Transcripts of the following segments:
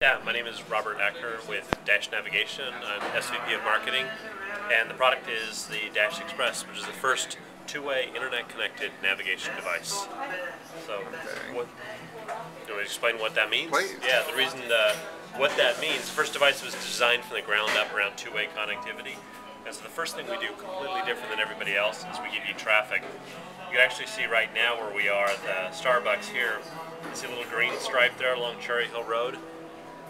Yeah, my name is Robert Acker with Dash Navigation. I'm SVP of Marketing, and the product is the Dash Express, which is the first two-way internet-connected navigation device. So, do you want to explain what that means? Please. Yeah, the reason what that means, the first device was designed from the ground up around two-way connectivity. And so the first thing we do, completely different than everybody else, is we give you traffic. You can actually see right now where we are at the Starbucks here. You see a little green stripe there along Cherry Hill Road.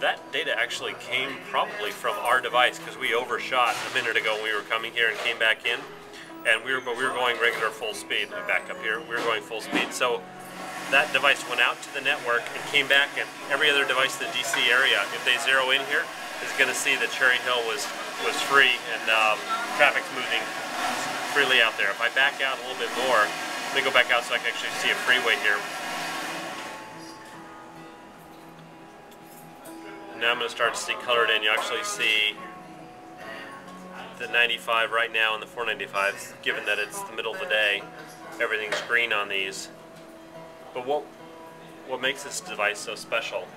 That data actually came probably from our device because we overshot a minute ago when we were coming here and came back in. And we were going regular full speed. Let me back up here. We were going full speed. So that device went out to the network and came back, and every other device in the DC area, if they zero in here, is going to see that Cherry Hill was free and traffic's moving freely out there. If I back out a little bit more, let me go back out so I can actually see a freeway here. Now I'm going to start to see colored in. You actually see the 95 right now and the 495, given that it's the middle of the day. Everything's green on these. But what makes this device so special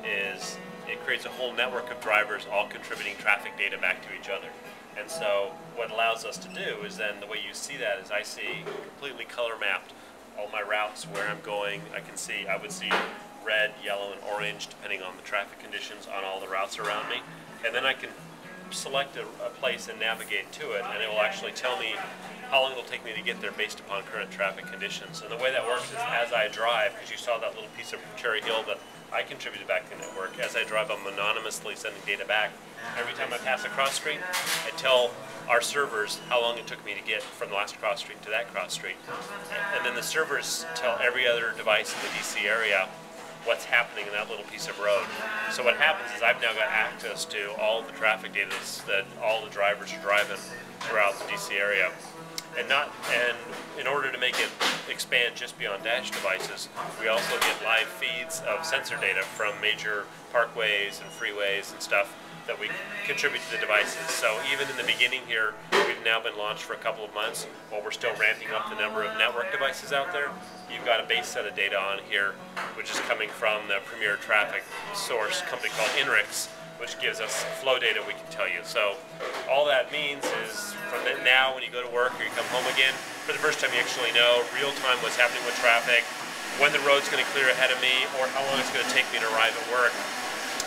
is it creates a whole network of drivers all contributing traffic data back to each other. And so what it allows us to do is then the way you see that is I see completely color mapped all my routes where I'm going. I would see red, yellow, and orange depending on the traffic conditions on all the routes around me. And then I can select a place and navigate to it, and it will actually tell me how long it will take me to get there based upon current traffic conditions. And the way that works is as I drive, because you saw that little piece of Cherry Hill that I contributed back to the network, as I drive I'm anonymously sending data back. Every time I pass a cross street, I tell our servers how long it took me to get from the last cross street to that cross street. And then the servers tell every other device in the DC area what's happening in that little piece of road. So what happens is I've now got access to all of the traffic data that all the drivers are driving throughout the DC area. And in order to make it expand just beyond Dash devices, we also get live feeds of sensor data from major parkways and freeways and stuff that we contribute to the devices. So even in the beginning here, we've now been launched for a couple of months while we're still ramping up the number of network devices out there. You've got a base set of data on here, which is coming from the premier traffic source company called INRIX, which gives us flow data we can tell you. So all that means is from now when you go to work or you come home again, for the first time you actually know real time what's happening with traffic, when the road's going to clear ahead of me, or how long it's going to take me to arrive at work.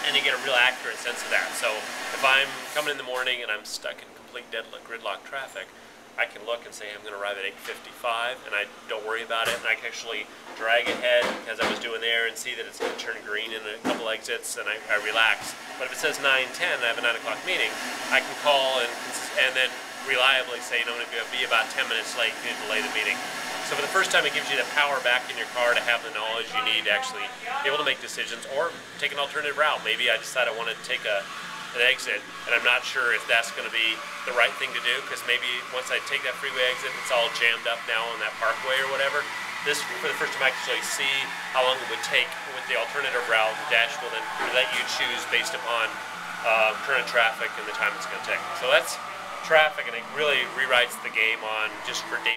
And you get a real accurate sense of that. So if I'm coming in the morning and I'm stuck in complete gridlock traffic, I can look and say I'm going to arrive at 8:55, and I don't worry about it, and I can actually drag ahead as I was doing there and see that it's going to turn green in a couple exits, and I relax. But if it says 9:10 and I have a 9 o'clock meeting, I can call and then reliably say, I'm going to be about 10 minutes late, you need to delay the meeting. So for the first time, it gives you the power back in your car to have the knowledge you need to actually be able to make decisions or take an alternative route. Maybe I decide I want to take an exit, and I'm not sure if that's going to be the right thing to do, because maybe once I take that freeway exit, it's all jammed up now on that parkway or whatever. This, for the first time, I actually see how long it would take with the alternative route. The Dash will then let you choose based upon current traffic and the time it's going to take. So that's traffic, and it really rewrites the game on just for data.